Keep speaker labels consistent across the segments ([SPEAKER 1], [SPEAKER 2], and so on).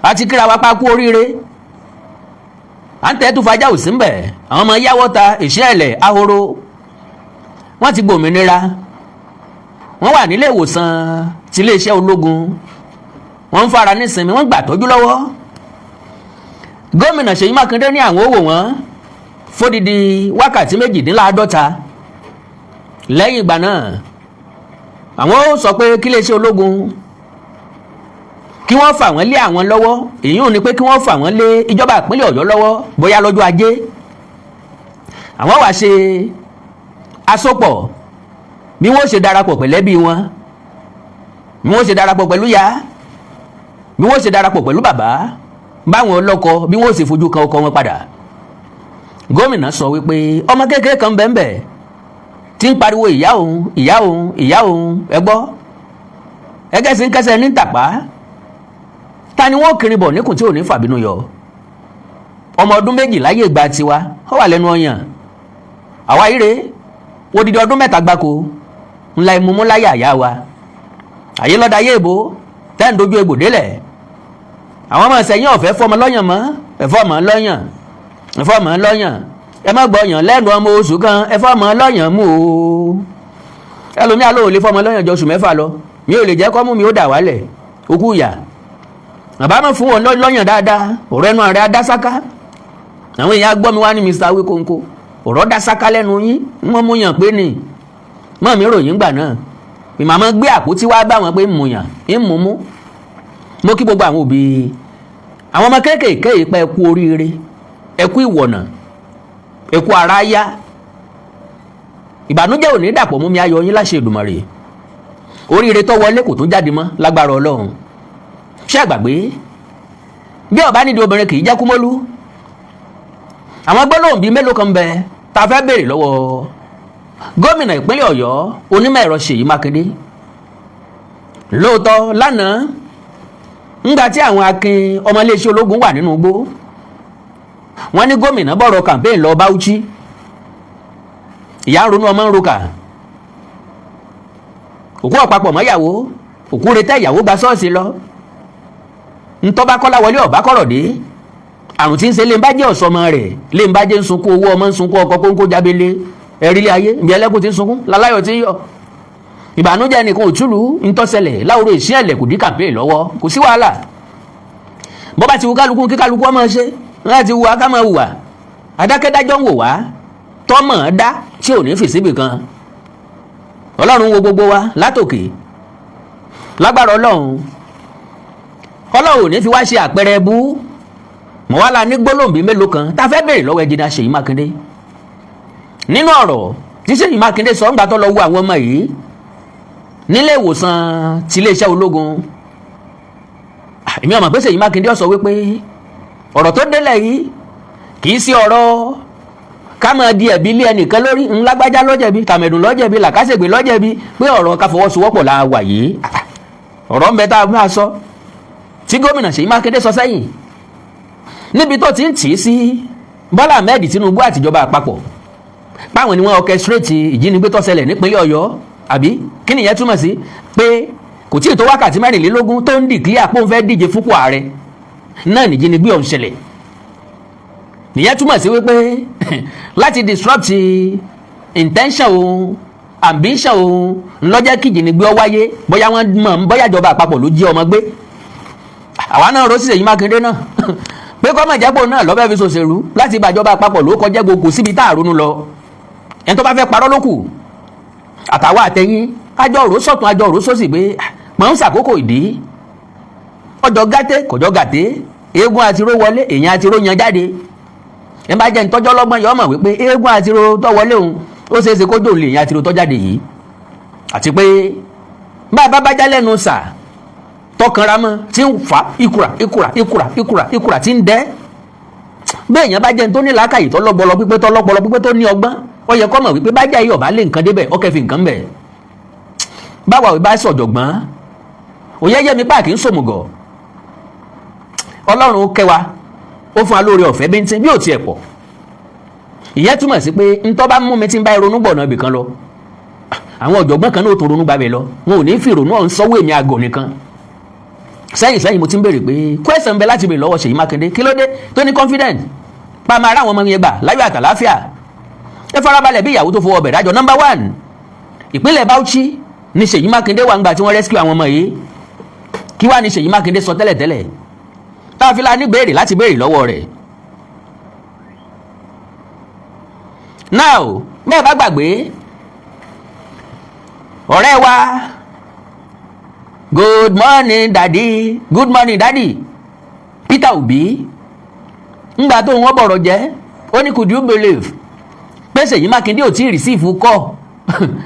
[SPEAKER 1] àti kíra wa pa kú oríire à ń tẹ́ tó fajá ò sí ń bẹ̀ àwọn ọmọ yáwọ́ ta ìṣẹ́ẹ̀lẹ̀ ahoro wọ́n ti gbòmìnira wọ́n wà nílé ìwòsàn ti iléeṣẹ́ ológun wọ́n ń fara nísinmi wọ́n gbà tọ́jú lọ́wọ́ gómìnà Seyi Makinde ní àwọn òwò wọn fódìdí wákàtí 48 lẹ́yìn ìgbà náà àwọn ó sọ pé kí iléeṣẹ́ ológun kí wọ́n fà wọ́n lé àwọn lọ́wọ́ èyí ò ní pé kí wọ́n fà wọ́n lé ìjọba ìpínlẹ̀ Ọ̀yọ́ lọ́wọ́ bóyá lọ́jọ́ ajé àwọn wá ṣe àsopọ̀ bí wọ́n ṣe darapọ̀ pẹ̀lẹ́bí wọn bí wọ́n ṣe darapọ̀ pẹ̀lú ya bí wọ́n ṣe darapọ̀ pẹ̀lú bàbá báwọn ọlọ́kọ bí wọ́n ṣe fojú kan ọkọ wọn padà gómìnà sọ wípé ọmọ kékeré kan bẹ́ẹ̀ tí ń pariwo ìyá òun ìyá òun ìyá òun ẹgbọ́ ẹgẹ́ sí ń kẹsẹ̀ ní tàpá ta ni wọ́n kiri bọ̀ níkùn tí ò ní fàbínú yọ ọmọ ọdún 2 láyé ìgbà tiwa ó wà lẹ́nu ọyàn àwa ire odidi ọdún 3 gbáko ńlá ìmúmú láyé àyà wa àyè lọ́dà ayé ìbò tẹ́ ń dojú egbò délẹ̀ àwọn ọmọ ìsẹ̀yìn ọ̀fẹ́ fọmọ lọ́yàn mọ́ ẹ̀fọ́ ọmọ lọ́yàn ẹ̀fọ́ ọmọ lọ́yàn ẹ má gbọ́yàn lẹ́nu ọmọ oṣù kan ẹ̀fọ́ ọmọ lọ́yàn mú o ẹlòmíà ló lè fọmọ lọ́yàn jọ oṣù 6 lọ mi ò lè jẹ́ kọ́ mú mi ó dà wálẹ̀ okú ìyà àbámọ̀ fún wọn lọ́yàn dáadáa ọ̀rọ̀ ẹnu ààrẹ adásáká àwọn èèyàn gbọ́ mi wá ní Mr. Awikonko ọ̀rọ̀ dásáká lẹ́nu yín wọ́n mú yàn pé ní mọ́ mi ròyìn gbà náà ìmàmọ́ gbé àpótí wá bá wọn pé mú yàn ń mú mú mo kí gbogbo àwọn òbí àwọn ọmọ kéékèèké ìpẹ́ ẹkú oríire ẹkú ìwọ̀nà ẹkú ara yá ìbànújẹ́ ò ní dàpọ̀ mú mi ayọ̀ yín láṣẹ Èdùmàrè oríire tó wọlé kò tún jáde mọ́ lágbára Ọlọ́run ṣé àgbàgbé bí ọba nídìí obìnrin kì í jẹ́ kúmọ́lú àwọn gbólóhùn bíi mélòó kan bẹ tá a fẹ́ béèrè lọ́wọ́ gómìnà ìpínlẹ̀ Ọ̀yọ́ onímọ̀ ẹ̀rọ Seyi Makinde lóòótọ́ lánàá ńgbà tí àwọn akin ọmọ iléeṣẹ́ ológun wà nínú igbó wọ́n ní gómìnà bọ̀rọ̀ campaign lọ Bauchi ìyá ń ronú ọmọ ń roka òkú ọ̀pápọ̀ mọ́yàwó òkú retẹ́ ìyàwó gba ṣọ́ọ̀ṣì lọ ntọ́ba kọ́lá wọlé ọ̀bá kọ̀rọ̀ dé àrùn tí ń ṣe lè ń bá jẹ́ ọ̀sọ́mọ rẹ̀ lè ń bá jẹ́ ń sunkún owó ọmọ ń sunkún ọkọ̀ kóńkó jábélé ẹ̀rílé ayé ìbí ẹlẹ́kùn tí ń sunkún láláyọ̀ tí ń yọ ìbànújẹ́ nìkan òtúlù ntọ́sẹlẹ̀ láwùrọ̀ ìsín ẹ̀lẹ̀ kò dí campaign lọ́wọ́ kò sí wàhálà bọ́ bá ti wù kálukú kí kálukú ọmọ ṣe wọ́n ti wù wá ká máa wù wá adákẹ́dájọ́ ń wò wá tọ́mọ̀ dá tí ò ní fìsíbì kan Ọlọ́run wo gbogbo wa látòkè lágbára Ọlọ́run ò ní fi wá ṣe àpẹẹrẹ bú mọ̀ wá la ní gbólóhùn bíi mélòó kan tá a fẹ́ béèrè lọ́wọ́ ẹ̀jìnà Seyi Makinde nínú ọ̀rọ̀ tí Seyi Makinde sọ ńgbà tó lọ wo àwọn ọmọ yìí nílé ìwòsàn ti iléeṣẹ́ ológun èmi ọmọ pé Seyi Makinde ó sọ wípé ọ̀rọ̀ tó délẹ̀ yìí kì í sí ọ̀rọ̀ ká máa di ẹ̀bi ilé ẹnìkan lórí ńlágbájá lọ́jẹ̀bi tàmẹ̀dùn lọ́jẹ̀bi làkàṣègbè lọ́jẹ̀bi pé ọ̀rọ̀ ká fọwọ́sowọ́pọ̀ la wà yìí ọ̀rọ̀ ń bẹ tá a máa sọ tí gómìnà Seyi Makinde sọ sẹ́yìn níbi tó ti ń tì í sí Bọ́lá Ahmed Tinubu àtijọba àpapọ̀ páwọn ni wọ́n orchestrate ìjínigbé tó ṣẹlẹ̀ nípínlẹ̀ Ọ̀yọ́ àbí kí nìyẹn túmọ̀ sí pé kò tí ì tó wákàtí 24 tó ń declare pé òun fẹ́ díje fúnpò ààrẹ náà nìjínigbé ọ̀hún ṣẹlẹ̀ nìyẹn túmọ̀ sí wípé láti disrupt intention òun ambition òun ńlọ́jẹ́ kí ìjínigbé ó wáyé bóyá wọ́n mọ̀ bóyá ìjọba àpapọ̀ ló jí ọmọ gbé àwa náà rò sí Seyi Makinde náà pé kọ́mọ̀ ìjẹ́pọ̀ náà lọ́fẹ́ fi ṣòṣèlú láti ìbàjọba àpapọ̀ ló kọjá gbogbo síbi tá àrùn lọ ẹni tó bá fẹ́ parọ́ lókù àtàwọn àtẹ̀yìn ajọ́rò sọ̀tún ajọ́rò sósì pé mọ̀ ń ṣàkókò ìdí ọjọ́ gàté kọjọ́ gàté eégún àtiró wọlé èèyàn àtiró yan jáde ẹ bá jẹ́ ìtọ́jọ́ lọ́gbọ́n yọ ọmọ wípé eégún àtiró tó wọlé òun ó ṣeé ṣe kójó lè èèyàn àtiró tó jáde yìí àti pé bá bá já lẹ́nu sà tọkànra mọ́ tí ń fa ìkùrà tí ń dẹ́ bẹ́ẹ̀ èèyàn bá jẹ́ tó ní làákàyè tó lọ́pọlọ pípé tó ní ọgbọ́n ó yẹ kó mọ̀ wípé bá jẹ́ iyọ̀ bá lé nǹkan débẹ̀ ó kẹfì nǹkan bẹ̀ báwa ò bá sọ̀jọ̀gbọ́n òyẹ́yẹ́ mi páàkì ń sòmùgọ̀ Ọlọ́run kẹwa ó fún wa lóore ọ̀fẹ́ bíntín bí ò tiẹ̀ pọ̀ ìyẹn túmọ̀ sí pé ntọ́ bá mú mi tí ń bá ronú gbọ̀nà ibì kan lọ àwọn ọ̀jọ̀gbọ́n kan náà tó ronú gbàbẹ̀ lọ wọn ò ní fi ronú ọ̀hún sọ́wọ́ èmi àgọ̀ nìkan sẹ́yìn mo ti ń béèrè pé question bẹ láti béèrè lọ́wọ́ Ṣèyí Mákindé kí ló dé tó ní confident pa máa ráwọn ọmọ yẹn gbà láyọ̀ àtàláfíà. ẹ farabalẹ̀ bí ìyàwó tó fowó ọbẹ̀ dájọ́. number 1 ìpínlẹ̀ Bauchi ni Ṣèyí Mákindé wà ńgbà tí wọ́n rescue àwọn ọmọ yìí. kí wàá ní Ṣèyí Mákindé sọ tẹ́lẹ̀tẹ́lẹ̀ tá a fi la ní béèrè láti béèrè lọ́wọ́ rẹ̀. now bẹ́ẹ̀ bá gbàgbé ọ̀rẹ́ wa good morning daddy Peter Obi ńgbà tó wọ́n bọ̀rọ̀ jẹ́ ó ní could you believe pé Ṣèyí Mákindé ò tí ì receive call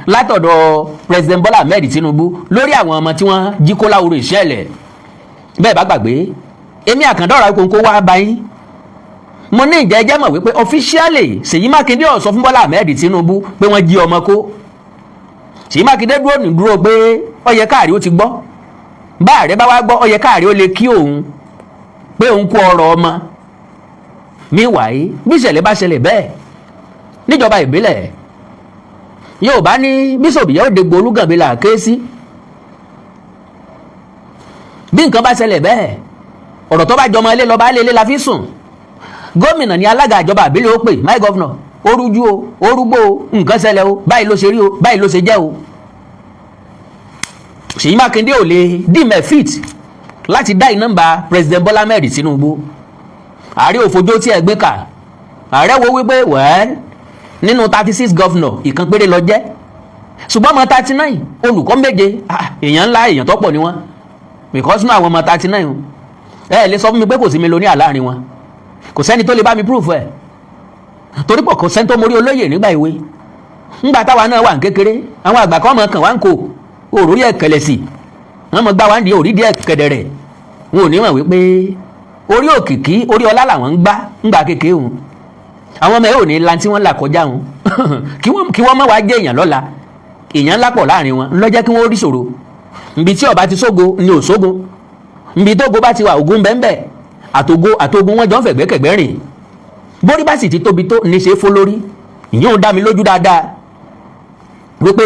[SPEAKER 1] látọ̀dọ̀ president Bola Ahmed Tinubu lórí àwọn ọmọ tí wọ́n jí kó láwùrọ̀ ìṣẹ̀lẹ̀. bẹ́ẹ̀ bá gbàgbé èmi àkàndọ́ra kónkó wá báyìí mo ní ìjẹ́jẹ́ mọ̀ wípé officially Ṣèyí Mákindé ò sọ fún Bola Ahmed Tinubu pé wọ́n jí ọmọ kó. Ṣèyí Mákindé dúró pé ó yẹ káàrí ó ti gbọ́ bá ààrẹ bá wá gbọ́ ó yẹ káàrí ó lè kí òun pé òun kó ọ̀rọ̀ ọmọ. meanwhile bí ìṣẹ̀lẹ̀ bá ṣẹlẹ̀ bẹ́ẹ̀ níjọba ìbílẹ̀ yóò bá ní bíṣọ̀bù yóò dégbò olúgànbí là ké sí. bí nǹkan bá ṣẹlẹ̀ bẹ́ẹ̀ ọ̀rọ̀ tó bá jọmọ ilé lọ bá lé la fi sùn. gómìnà ni alága ìjọba ìbílẹ̀ ó pè my governor ó rújú o ó rúgbó o nǹkan ṣẹlẹ̀ o báyìí ló ṣe rí o báyìí ló ṣe jẹ́ o. Ṣèyí Mákindé ò lè dìmẹ̀ fit láti dá nọ́mbà president Bola Ahmed Tinubu. ààrẹ òfojó tí ẹ gbé kà ààrẹ wo wípé well nínú 36 governor ìkan péré lọ jẹ́ ṣùgbọ́n ọmọ 39 olùkọ́ méje èèyàn ńlá èèyàn tó pọ̀ ni wọ́n because nínú àwọn ọmọ 39 ẹ lè sọ fún mi pé kò sí mílíọ̀nìyà láàrin wọn kò sẹ́ni tó lè bá mi proof ẹ̀ torí pọ̀ kò sẹ́ni tó mórí olóyè nígbà ìwé ńgbà táwa náà wà ní kékeré àwọn àgbà kan mọ̀ kàn wá ń kó òrórí ẹ̀ kẹlẹ̀ sí wọ́n mọ̀ gbá wá ń di òrí díẹ̀ kẹ̀dẹ̀rẹ̀ wọn ò ní mọ̀ wípé orí òkìkí orí ọlá làwọn ń gbá ńgbà kékeré wọn àwọn ọmọ ẹ̀ ò ní lan tí wọ́n là kọjá wọn kí wọ́n mọ̀ wá jẹ́ èèyàn lọ́la èèyàn ńlá pọ̀ láàrin wọn lọ́jẹ́ kí wọ́n rí ṣòro nbí tí ọba ti sógo ni ò sógo nbí tógo bá ti wà ògùn bẹ́ẹ̀ àtògùn wọn jọ ń fẹ̀gbẹ́kẹ̀gbẹ́ rìn bórí bá sì ti tóbi tó ní ṣe fó lórí ìyẹn ò dá mi lójú dáadáa wípé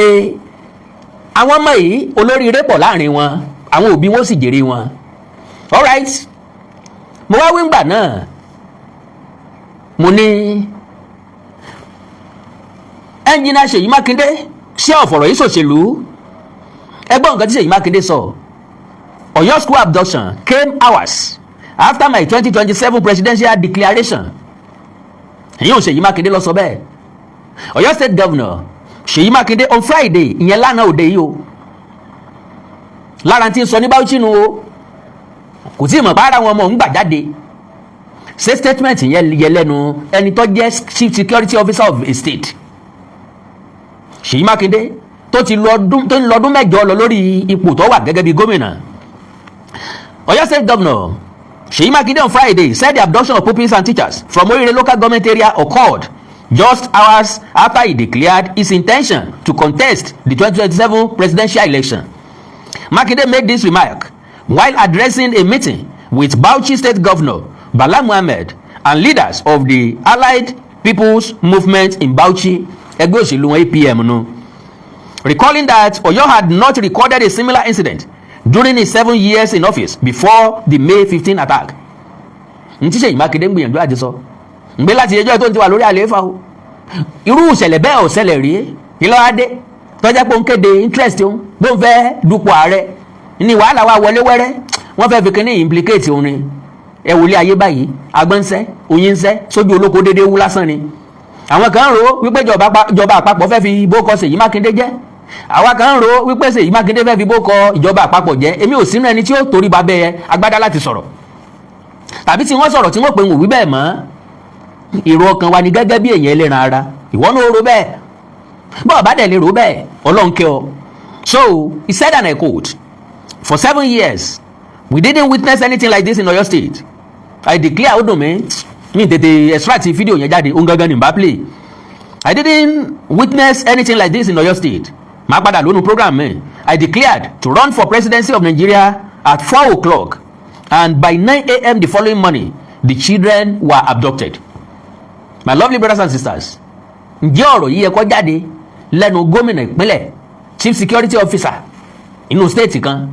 [SPEAKER 1] àwọn ọmọ yìí olóríire pọ̀ láàrin wọn àwọn òbí wọn sì jèrè wọn. alright mo wá wí ngbà náà mo ní ẹnjìnà Ṣèyí Mákindé ṣé ọ̀fọ̀rọ̀ yìí ṣòṣèlú ẹgbọ́n nǹkan tí Ṣèyí Mákindé sọ Ọ̀yọ́ school abduction came hours after my 2027 presidential declaration. èyí ò Ṣèyí Mákindé lọ sọ bẹ́ẹ̀. Ọ̀yọ́ state governor Ṣèyí Mákindé on Friday ìyẹn lánàá òde yìí o lára tí ń sọ ní Bauchi nu o kò tí ì mọ̀ bá ara wọn mọ̀ ń gbà jáde ṣe statement yẹn yẹ lẹ́nu ẹni tó jẹ́ chief security officer of a state. Ṣèyí Mákindé tó ti lọ́dún mẹ́jọ lọ lórí ipò tó wà gẹ́gẹ́ bí gómìnà. Ọ̀yọ́ state governor Seyi Makinde on Friday said the abduction of pupils and teachers from Oriire local government area occurred just hours after he declared his intention to contest the 2027 presidential election. Makinde made this remark while addressing a meeting with Bauchi State Governor Bala Muhammad and leaders of the Allied People's Movement in Bauchi, ẹgbẹ́ òṣèlú wọn APM nù. Recalling that Oyo had not recorded a similar incident during his 7 years in office before the May 15 attack. Ntí Seyi Makinde ń gbìyànjú àti sọ ǹgbé láti ẹjọ́ tó ń ti wà lórí àlééfà o irú ìṣẹ̀lẹ̀ bẹ́ẹ̀ ò ṣẹlẹ̀ rí ìlọ́adé tọ́jà pé ó ń kéde interest òun bó ń fẹ́ dupò ààrẹ ní wàhálà wa wọlé wẹ́rẹ́ wọ́n fẹ́ fi kíní implicate òun ni ẹ wòlé ayé báyìí agbọ́nsẹ́ oyínsẹ́ sójú olóko déédéé wú lásán ni àwọn kan rò wípé ìjọba àpapọ̀ fẹ́ fi bókọ Seyi Makinde jẹ́ àwa kan rò wípé Seyi Makinde fẹ́ fi bókọ ìjọba àpapọ̀ jẹ́ èmi ò sínú ẹni tí ó torí babẹ́ agbádá láti sọ̀rọ̀ tàbí tí wọ́n sọ̀rọ̀ tí wọ́n pè ń wò wí bẹ́ẹ̀ mọ́ èrò ọkàn wa ni gẹ́gẹ́ bí èèyàn ẹlẹ́ran ara ìwọ náà rò bẹ́ẹ̀ bọ́ọ̀ bá dẹ̀ lè rò bẹ́ẹ̀ Ọlọ́run kẹ́ ọ. So he said, and I quote, "For 7 years we didn't witness anything like this in Oyo State. I declare ó dùn mí ní tètè extract fídíò yẹn jáde òun gangan ní bá play. I didn't witness anything like this in Oyo State. Máa padà lónú program mi. I declared to run for presidency of Nigeria at 4 o'clock and by 9 a.m. the following morning the children were abducted." My lovely brothers and sisters, ǹjẹ́ ọ̀rọ̀ yìí yẹ kó jáde lẹ́nu gómìnà ìpínlẹ̀ chief security officer inú state kan?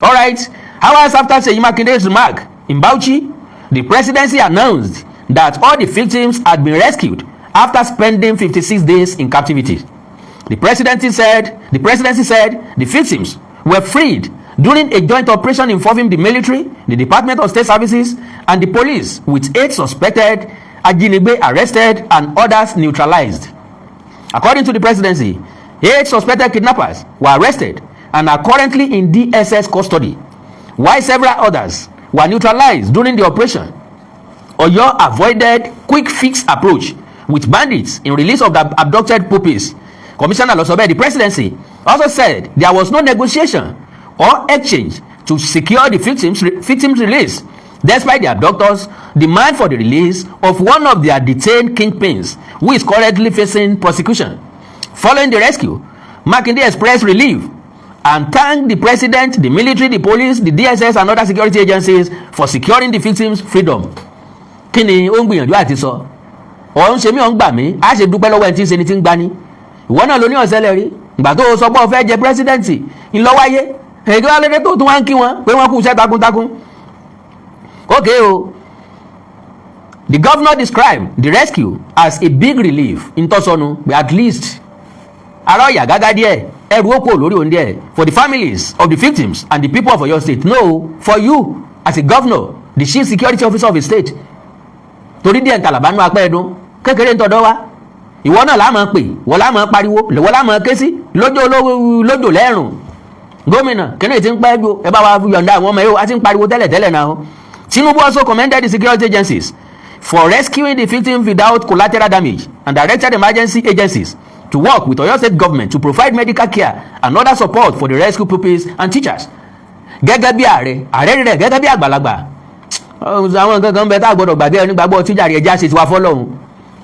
[SPEAKER 1] Alright, Hours after Seyi Makinde's remark in Bauchi, the presidency announced that all the victims had been rescued after spending 56 days in captivity. The presidency said the victims were freed during a joint operation involving the military, the Department of State Services, and the police, with 8 suspected Ajinigbe arrested and others neutralized. According to the presidency, 8 suspected kidnappers were arrested and are currently in DSS custody, while several others were neutralized during the operation. Oyo avoided quick fix approach with bandits in release of the abducted puppies. Commissioner Losobe, the presidency, also said there was no negotiation or exchange to secure the victims' release, despite the abductors' demand for the release of one of their detained kingpins, who is currently facing prosecution. Following the rescue, Makinde expressed relief and thanked the president, the military, the police, the DSS, and other security agencies for securing the victims' freedom. Kí ni ó ń gbìyànjú àti sọ? Ó ń ṣe mí, ó ń gbà mí, á ṣe dúpẹ́ lọ́wọ́ ẹni tí ń ṣe ni tí ń gbani. Ìwọ náà ló ní ọ̀sẹ̀lẹ̀ rí ìgbà tó sọ pé ó fẹ́ jẹ pírẹsidẹ́ǹtì ńlọ́wáyé èdè wa lédè tó tún wá ń kí wọn pé wọ́n kú iṣẹ́ takuntakun. Okay o, the governor described the rescue as a big relief ntọ́sọnu, but at least ara ọ̀yà gágá díẹ̀ ẹrù ó kò lórí òun díẹ̀ for the families of the victims and the people of Oyo State. No, for you as a governor, the chief security officer of a state, torí díẹ̀ ntàlàbánú apẹ́ ẹ̀dún kékeré ntọ́dọ́ wa. Ìwọ náà láàmú pè, wọ́n láàmú pariwo, lọ́wọ́ láàmú ké sí lójó lẹ́rùn. Gomina kíni tí ń pẹ́ ju ẹ bá wa yọ̀ǹda àwọn ọmọ yìí a ti ń pariwo tẹ́lẹ̀ náà. Tinubu also commended the security agencies for rescuing the victims without collateral damage and directed emergency agencies to work with Oyo State government to provide medical care and other support for the rescue pupils and teachers. Gẹ́gẹ́ bí ààrẹ rẹ̀ gẹ́gẹ́ bí àgbàlagbà, àwọn gangan bẹ tá a gbọ́dọ̀ gbàgbé ẹni gbàgbọ́ tíjà rẹ̀ já ṣe tiwa fọ́lọ́hún.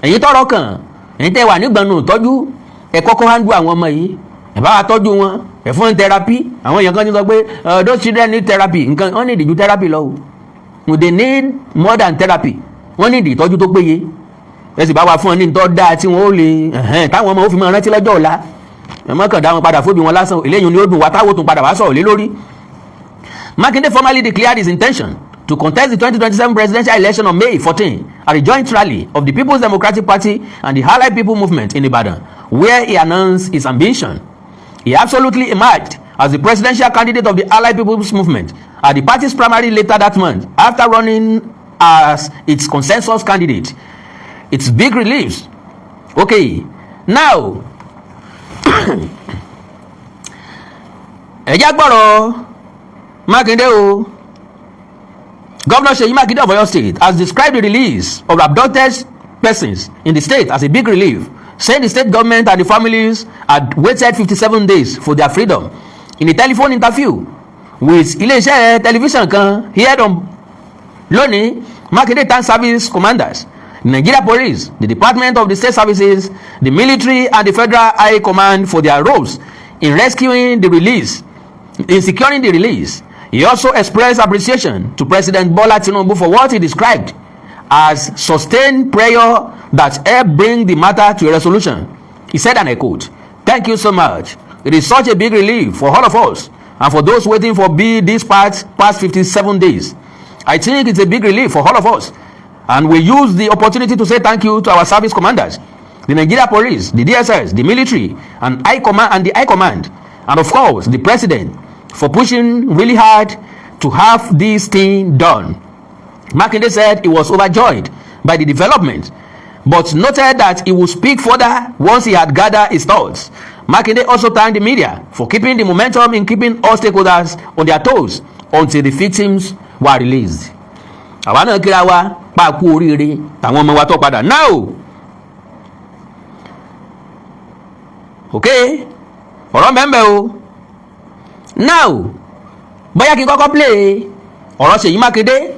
[SPEAKER 1] Ẹ̀yin tọ́rọ̀ kàn, ẹ̀yin tẹ́ wà nígbànú tọ́jú ẹ kọ́kọ́ handle àwọn ọmọ yìí, ẹ bá wa tọ́jú wọn, ẹ fún therapy. Àwọn èèyàn kan ti sọ pé those children need therapy, nǹkan wọ́n need ju therapy lọ o, they need more than therapy, wọ́n need ìtọ́jú tó péye. Ẹ sì bá wa fún ọ ní ìtọ́ dáa tí wọ́n ó lè táwọn ọmọ ó fi máa rántí lọ́jọ́ ọ̀la. Ẹ má kàn dá wọn padà fóbi wọn lásán, eléyìí ni ó dùn wá táwọn tún padà wá sọ̀rọ̀ lé lórí. Makinde formally declared his intention to contest the 2027 presidential election on May 14 at a joint rally of the People's Democratic Party and the Allied People Movement in Ibadan, where he announced his ambition. He absolutely emerged as the presidential candidate of the Allied People's Movement at the party's primary later that month, after running as its consensus candidate. It's big relief. Okay, now ẹ̀yà gbọ́rọ̀ Makinde o. Governor Seyi Makinde of Oyo State has described the release of abducted persons in the state as a big relief, saying the state government and the families had waited 57 days for their freedom. In a telephone interview with ilé-iṣẹ́ television kan here on lónìí, Makinde thanked service commanders, the Nigeria Police, the Department of the State Services, the military, and the Federal High Command for their roles in securing the release. He also expressed appreciation to President Bola Tinubu for what he described as sustained prayer that helped bring the matter to a resolution. He said, and I quote, "Thank you so much. It is such a big relief for all of us and for those waiting for these past 57 days. I think it's a big relief for all of us, and we use the opportunity to say thank you to our service commanders, the Nigeria Police, the DSS, the military, and the High Command, and of course the President, for pushing really hard to have this thing done." Makinde said he was overjoyed by the development, but noted that he would speak further once he had gathered his thoughts. Makinde also thanked the media for keeping the momentum in keeping all stakeholders on their toes until the victims were released. Àwa náà kíra wa pa kú oríire tàwọn ọmọ wa tó padà now. Okay, ọ̀rọ̀ mẹ́mbẹ́ o. Now, bóyá kí n kọ́kọ́ play ọ̀rọ̀ Seyi Makinde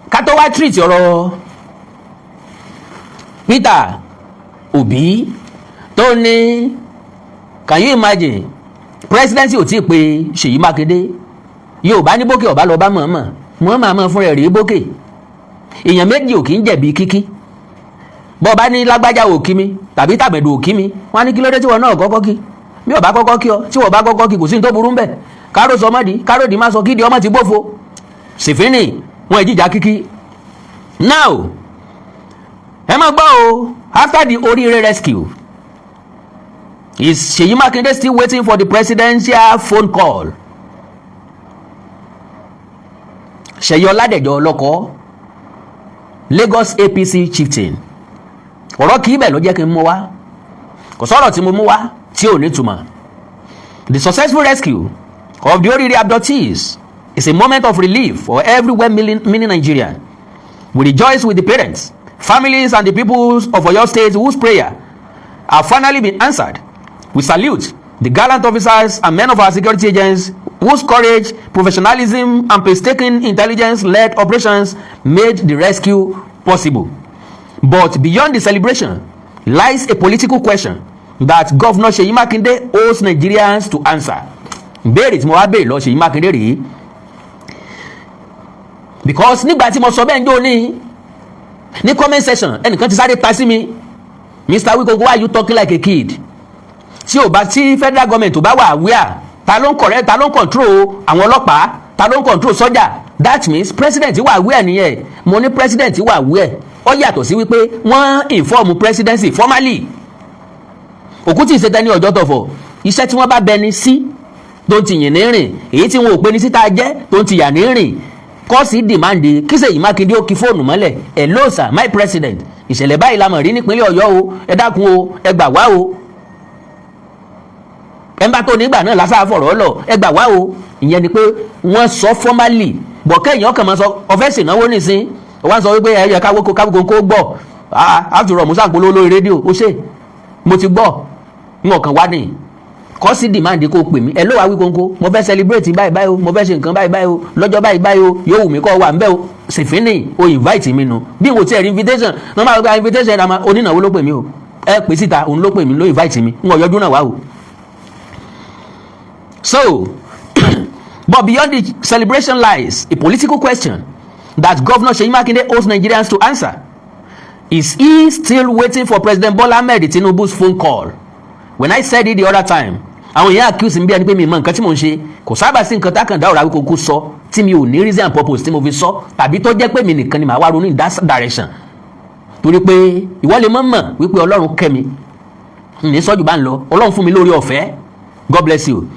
[SPEAKER 1] ká tó wá treat ọ̀rọ̀ Peter Obi tó ní, can you imagine presidency ò tí ì pe Seyi Makinde, Yorùbá ní bókè ọ̀bá lọ bá mọ̀ fún rẹ̀ rí bókè. Èèyàn méjì ò kì í jẹ̀bi kíkí. Bọ́ bá ní lágbájá ò kí mi tàbí tàbẹ̀dù ò kí mi, wọ́n á ní kí ló dé tí wọn náà kọ́kọ́ kí. bí ọba kọ́kọ́ kí ọ tí wọ́n bá kọ́kọ́ kí kò sí ní tó burú ń bẹ̀ káró sọ ọmọdé káró dì má sọ kídi ọmọ ti gbófo sèfínì wọn ìjìjà kíkí. now ẹ máa gbọ́ o after the Oriire rescue is Seyi Makinde still waiting for the presidential phone call. Seyi Ọládẹ̀jọ ọlọ́kọ́ Lagos APC chieftain ọ̀rọ̀ kì í bẹ̀ ló jẹ́ kí n mú wá kò sọ̀rọ̀ tí mo mú wá tí ò ní túmọ̀. The successful rescue of the Oriire abductees is a moment of relief for every well-meaning Nigerian. We rejoice with the parents, families and the people of Oyo State whose prayer have finally been answered. We salute the gallant officers and men of our security agents whose courage, professionalism and painstaking intelligence-led operations made the rescue possible. But beyond the celebration lies a political question that Governor Seyi Makinde owes Nigerians to answer. Béèrè tí mo wá béèrè lọ Seyi Makinde rèé. Because nígbà tí mo sọ bẹ́ẹ̀ ń jó ní comment section ẹnìkan ti sáré ta sí mi, Mr. Wikogo, why you talking like a kid? Tí ò bá tí federal government ò bá wà aware ta ló ń correct ta ló ń control àwọn ọlọ́pàá ta ló ń control sọ́jà, that means president wà aware nìyẹn. Mo ní president wà aware ó yàtọ̀ sí wípé wọ́n inform presidency formally. Òkú tí ìṣẹ́tẹ́ ní ọjọ́ tọ̀fọ̀ iṣẹ́ tí wọ́n bá bẹni sí tó ń ti yìn ní rìn èyí tí wọn ò pe ní síta jẹ́ tó ń ti yà ní rìn kọ́ọ̀sì dìmáàndì kí Seyi Makinde ó kí fóònù mọ́lẹ̀ hello sir my president ìṣẹ̀lẹ̀ báyìí la mọ̀ rí nípínlẹ̀ Ọ̀yọ́ o ẹ dákun o ẹ gbà wá o ẹnbá tó nígbà náà lásán àfọ̀rọ̀ lọ ẹ gbà wá o. Ìyẹn ni pé wọ́n sọ formally bọ̀ kẹ́yìn ọkàn máa sọ ọ̀fẹ́ ṣènáwó nísìn wọ́n sọ wípé ẹ̀yẹ káwó kó gbọ́ àtúrọ̀ musa polówó lórí rédíò ó ṣe mo ti gbọ́ wọn kàn wá ní kọ́sì dìmáàndì kó pè mí ẹ ló wá wí kónkó mo fẹ́ celebrate báyìí báyìí o mo fẹ́ ṣe nǹkan báyìí báyìí o lọ́jọ́ báyìí báyìí o yóò wù mí kọ́ wà ń bẹ́ o ṣèfínì o invite mi nu bí mo ti ẹ̀ rí invitation wọ́n máa gba invitation ẹ̀ onínàwó ló pè mí o ẹ pè síta òun ló pè mí ló invite mi ń ọ̀yọ́jú náà wá o. So but beyond the celebration lies a political question that Governor Seyi Makinde owes Nigerians to answer. Is he still waiting for President Bola Ahmed Tinubu's phone call? When I said it the other time, àwọn èèyàn accuse mi bí ẹni pé mi mọ nǹkan tí mò ń ṣe kò sábà sí nǹkan tákàndá ọ̀rọ̀ Awíkókó sọ tí mi ò ní reason and purpose tí mo fi sọ tàbí tó jẹ́ pé mi nìkan ni màá wá ronú in that direction. Torí pé ìwọ lè mọ̀ wípé Ọlọ́run kẹ́ mi ní sọ́jú bá ń lọ Ọlọ́run fún mi lórí ọ̀fẹ́. God bless you.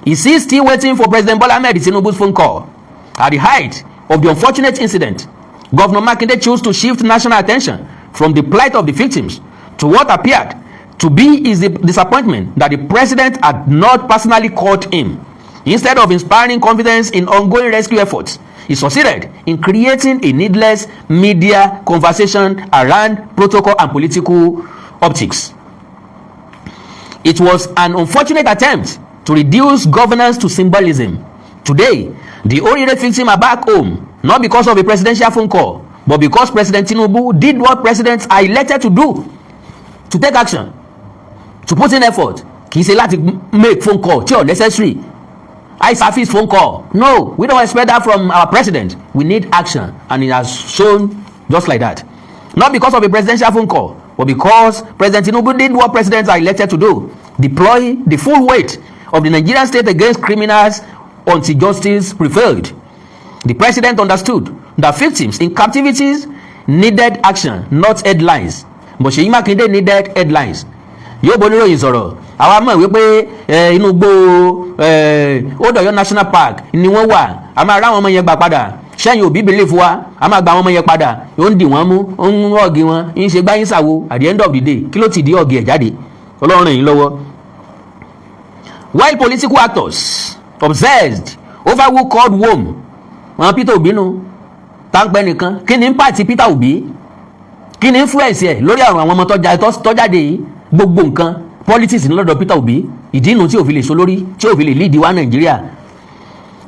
[SPEAKER 1] Is he still waiting for President Bola Ahmed Tinubu's phone call? At the height of the unfortunate incident, Governor Makinde chose to shift national attention from the plight of the victims to what appeared to be his disappointment that the president had not personally called him. Instead of inspiring confidence in ongoing rescue efforts, he succeeded in creating a needless media conversation around protocol and political optics. It was an unfortunate attempt to reduce governance to symbolism. Today, the Oriire victims are back home, not because of a presidential phone call, but because President Tinubu did what presidents are elected to do, to take action, to put in effort. Kì í ṣe láti make phone call tí ò necessary. I surface phone call. No, we don't expect that from our president. We need action, and it has shown just like that. Not because of a presidential phone call, but because President Tinubu did what presidents are elected to do, deploy the full weight of the Nigerian state against criminals until justice prevailed. The president understood that victims in captivities needed action, not headlines. But Seyi Makinde needed headlines. Yóò bọ́ níròyìn sọ̀rọ̀ àwa mọ̀ wípé inú gbó Old Ọ̀yọ́ National Park ni wọ́n wà a máa ráwọn ọmọ yẹn gbà padà sẹ́yìn òbí believe wa a máa gba àwọn ọmọ yẹn padà yóò ń dì wọ́n mú ó ń ọ̀gì wọn ń ṣe gbáyín sàwo at the end of the day kí ló ti di ọ̀gì ẹ̀ jáde Ọlọ́run ràn yín lọ́wọ́. While political actors obsessed over who called whom, wọn Peter Obi nu táǹpẹ́ nìkan kí ni impact Peter Obi kí ni influence ẹ̀ lórí àwọn ọmọ tọ́jáde yìí gbogbo nǹkan politics ní lọ́dọ̀ Peter Obi ìdí inú tí ò fi lè so lórí tí ò fi lè lead wa Nàìjíríà.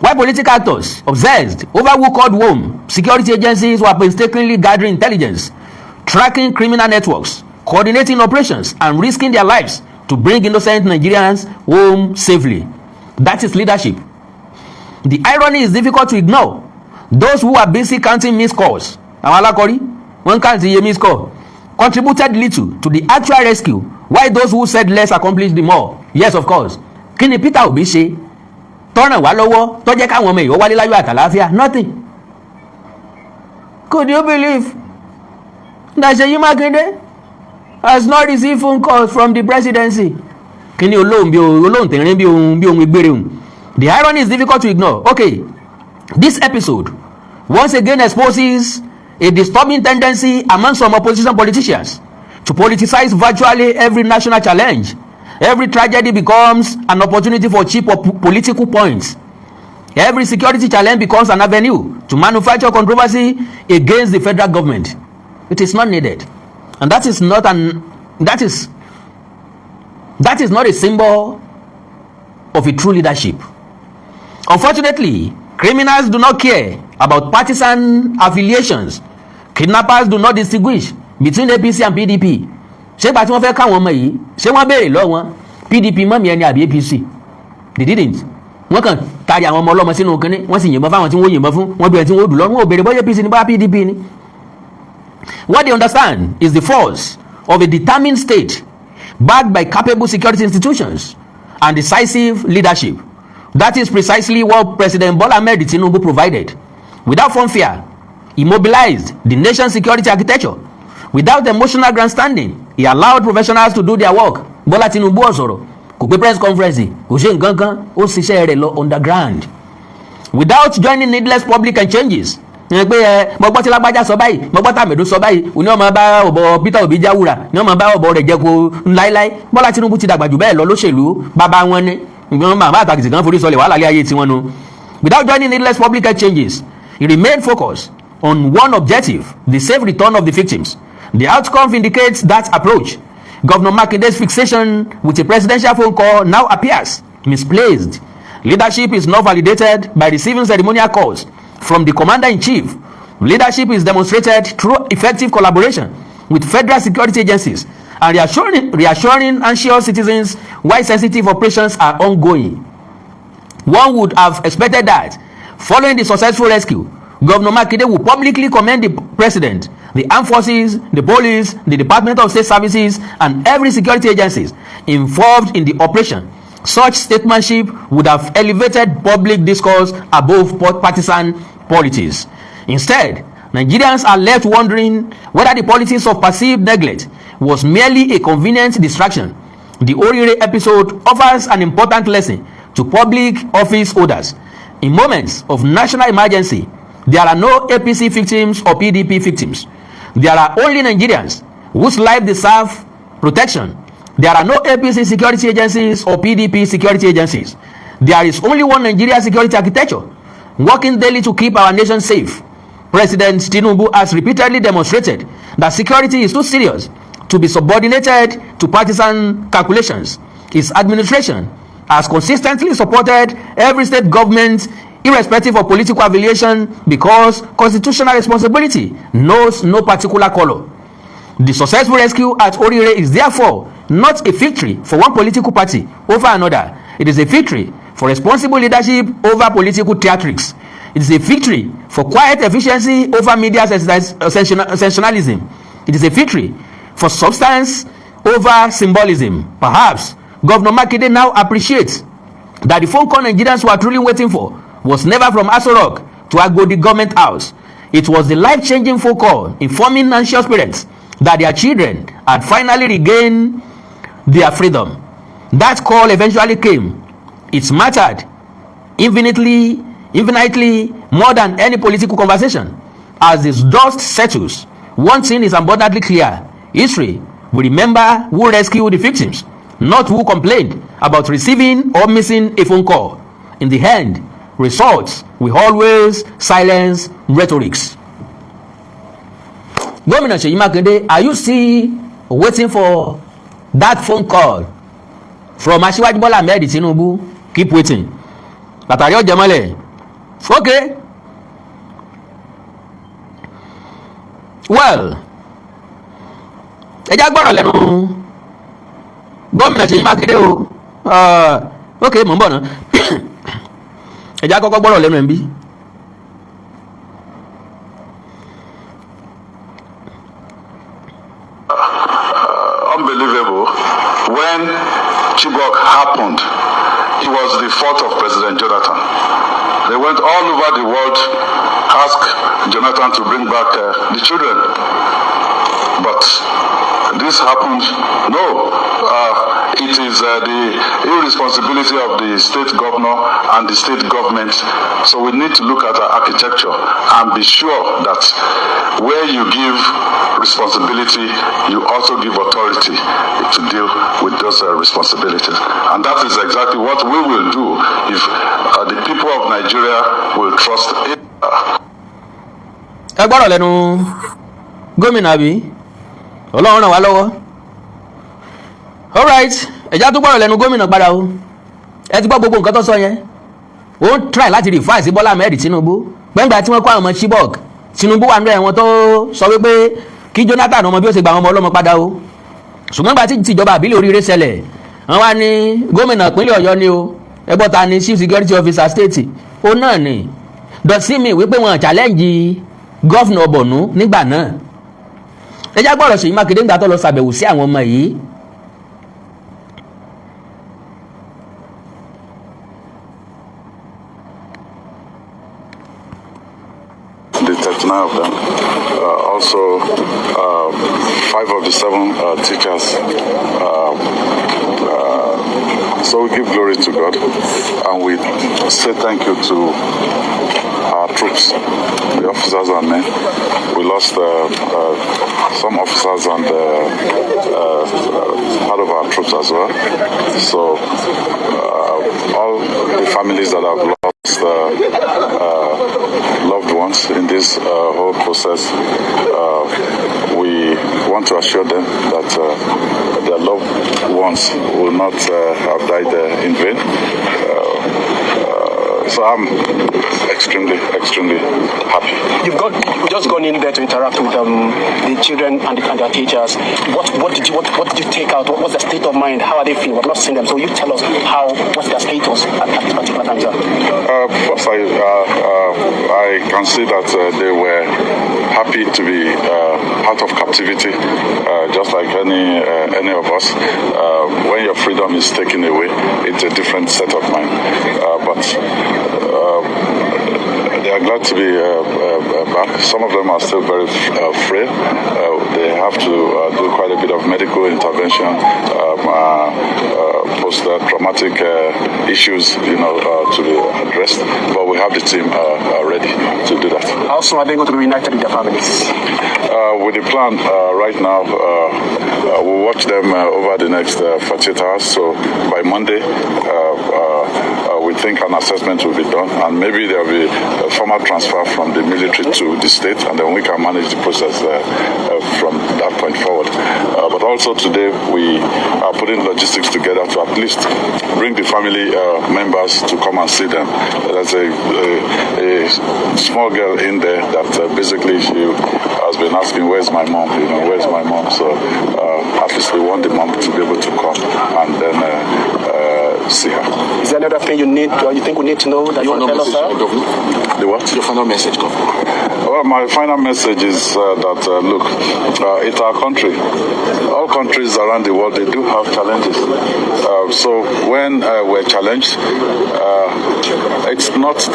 [SPEAKER 1] While political actors obsessed over who called whom, security agencies were painstakingly gathering intelligence, tracking criminal networks, coordinating operations and risking their lives to bring innocent Nigerians home safely. That is leadership. The irony is difficult to ignore. Those who are busy counting missed calls, àwọn alákọ̀rí wọ́n count iye missed call, contributed little to the actual rescue, while those who said less accomplished the more. yes of course. Kí ni Peter Obi ṣe tọ́ràn wá lọ́wọ́ tó jẹ́ káwọn ọmọ ìwọ́ wálé láyọ̀ àtàláfíà? Nothing. Could you believe that Seyi Makinde has not received phone calls from the presidency? Kí ni olóhùn tẹ̀rín bí ohun ìgbére hùn? The irony is difficult to ignore. Okay, this episode once again exposes a disturbing tendency among some opposition politicians to politicize virtually every national challenge. Every tragedy becomes an opportunity for cheap political points. Every security challenge becomes an avenue to manufacture controversy against the federal government. It is not needed, and that is not a symbol of a true leadership. Unfortunately, criminals do not care about partisan affiliations. Kidnappers do not distinguish between APC and PDP. Ṣé ìgbà tí wọ́n fẹ́ káwọn ọmọ yìí ṣé wọ́n béèrè lọ́wọ́ wọn PDP mọ́mí ẹni àbí APC? They didn't. Wọ́n kàn tari àwọn ọmọ ọlọ́mọ sínú kínní wọ́n sì yìnbọn fáwọn tí wọ́n yìnbọn fún wọ́n bẹ̀rẹ̀ tí wọ́n dùn lọ́rùn wọ́n ò béèrè bóyá APC ni bá PDP ni. What they understand is the force of a determined state backed by capable security institutions and decisive leadership. That is precisely what President Bola Ahmed Tinubu provided. Without fanfare, he mobilized the nation's security architecture. Without emotional grandstanding, he allowed professionals to do their work. Bola Tinubu ọ̀sọ̀rọ̀ kò pé press conference kò ṣe nǹkan kan ó ṣiṣẹ́ rẹ̀ lọ underground. Without joining needless public exchanges. Pé mo gbọ́ tí lágbájá sọ báyìí mo gbọ́ tàmẹ̀dó sọ báyìí òní ọmọ bá ọ̀bọ Peter Obi jáwúra ní ọmọ bá ọ̀bọ rẹ̀ jẹ́ kó láíláí. Bola Tinubu ti dàgbà jù bẹ́ẹ̀ lọ lóṣèlú bàbá wọn ní màmá àtàkìtì kan forí sọlẹ̀ wàhálà lé ayé tiwọn nu. Without joining needless public exchanges, he remained focused on one objective: the safe return of the victims. The outcome indicates that approach. Governor Makinde's fixation with a presidential phone call now appears misplaced. Leadership is not validated by receiving ceremonial calls from the commander-in-chief. Leadership is demonstrated through effective collaboration with federal security agencies and reassuring anxious citizens while sensitive operations are ongoing. One would have expected that, following the successful rescue, Governor Makinde will publicly commend the president, the armed forces, the police, the Department of State Services, and every security agencies involved in the operation. Such statesmanship would have elevated public discourse above partisan politics. Instead, Nigerians are left wondering whether the politics of perceived neglect was merely a convenient distraction. The Oriire episode offers an important lesson to public office holders. In moments of national emergency, there are no APC victims or PDP victims. There are only Nigerians whose life deserve protection. There are no APC security agencies or PDP security agencies. There is only one Nigeria security architecture working daily to keep our nation safe. President Tinubu has repeatedly demonstrated that security is too serious to be subordinated to partisan calculations. His administration has consistently supported every state government irrespective of political affiliation because constitutional responsibility knows no particular color. The successful rescue at Oriire is therefore not a victory for one political party over another. It is a victory for responsible leadership over political theatrics. It is a victory for quiet efficiency over media sensationalism. It is a victory for substance over symbolism. Perhaps Governor Makinde now appreciates that the phone call Nigerians were truly waiting for was never from Aso Rock to Agodi government house. It was the life-changing phone call informing anxious parents that their children had finally regained their freedom. That call eventually came. It mattered infinitely more than any political conversation. As this dust settles, one thing is abundantly clear. History will remember who rescued the victims, not who complained about receiving or missing a phone call. In the end, results will always silence rhetorics. Gomina Seyi Makinde, are you still waiting for that phone call from Asiwaju Bola Ahmed Tinubu? Keep waiting. Látàrí ọ̀jẹ̀mọ́lẹ̀. Okay. Well, ẹja gbọ́dọ̀ lẹ́nu Gomina Seyi Makinde o. Okay, mò ń bọ̀ náà. Ẹja kọ́kọ́ gbọ́dọ̀ lẹ́nu ẹ̀ ń bí.
[SPEAKER 2] Unbelievable. When Chibok happened fault of President Jonathan. They went all over the world, asked Jonathan to bring back the children. But this happened. No, it is the irresponsibility of the state governor and the state government. So we need to look at our architecture and be sure that where you give responsibility, you also give authority to deal with those responsibilities. And that is exactly what we will do if the people of Nigeria will trust it.
[SPEAKER 1] Ẹ gbọ́dọ̀ lẹ́nu gómìnà bí Ọlọ́run ràn wá lọ́wọ́. Alright, ẹ̀já tó gbọ́dọ̀ lẹ́nu gómìnà padà o. Ẹ ti gbọ́ gbogbo nǹkan tó sọ yẹn. Ó ń try láti refer sí Bọ́lá Ahmed Tinubu. Gbẹ́ngbà tí wọ́n kó àwọn ọmọ Chibok, Tinubu wà nínú ẹ̀wọ̀n tó sọ wípé kí Jonathan ọmọ bí ó ṣe gba àwọn ọmọ ọlọ́mọ padà o. Ṣùgbọ́n gbà tí ìjọba àbílẹ̀ Oriire ṣẹlẹ̀, wọ́n wá ní gómìnà ìpínlẹ̀ Ọ̀yọ́ ni o. Ẹgbọ́n ta ni Chief Security Officer State. Ó náà ni. Dọ̀símì wípé wọ́n challenge gọ́fìnà Borno nígbà náà. Ẹjá gbọ́dọ̀ Seyi Makinde ńgbà tó lọ ṣàbẹ̀wò sí àwọn ọmọ yìí.
[SPEAKER 2] The 39 of them, also 5 of the 7 teachers. So we give glory to God and we say thank you to our troops, the officers and men. We lost some officers and part of our troops as well. So all the families that have lost loved ones in this whole process, we want to assure them that their loved ones will not have died in vain. So I'm extremely happy.
[SPEAKER 3] You've just gone in there to interact with the children and their teachers. What did you take out? What was the state of mind? How are they feeling? We've not seen them, so you tell us what's their status at this particular time, sir.
[SPEAKER 2] First, I can see that they were happy to be out of captivity, just like any of us. When your freedom is taken away, it's a different set of mind. But they are glad to be back. Some of them are still very frail. They have to do quite a bit of medical intervention, post-traumatic issues, to be addressed. But we have the team ready to do that.
[SPEAKER 3] How soon are they going to be reunited with their families?
[SPEAKER 2] With the plan right now, we'll watch them over the next 48 hours. So by Monday, we think an assessment will be done, and maybe there will be a formal transfer from the military to the state, and then we can manage the process from that point forward. But also today, we are putting logistics together to at least bring the family members to come and see them. There's a small girl in there that basically she has been asking, "Where's my mom? Where's my mom?" So at least we want the mom to be able to come and then see her.
[SPEAKER 3] Is there another thing you think we need to know that you want to tell us, sir?
[SPEAKER 2] The what?
[SPEAKER 3] Your final message, Governor.
[SPEAKER 2] Well, my final message is that, look, it's our country. All countries around the world, they do have challenges. So when we're challenged, it's not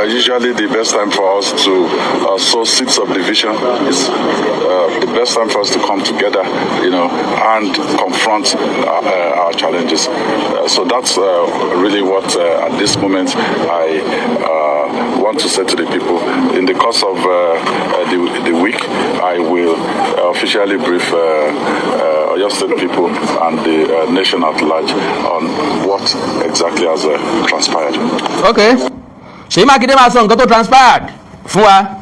[SPEAKER 2] usually the best time for us to sow seeds of division. It's the best time for us to come together, and confront our challenges. So that's really what, at this moment, I want to say to the people. In the course of the week, I will officially brief Oyo State people and the nation at large on what exactly has transpired.
[SPEAKER 1] Okay. Seyi Makinde máa sọ nǹkan tó transpired fún wa.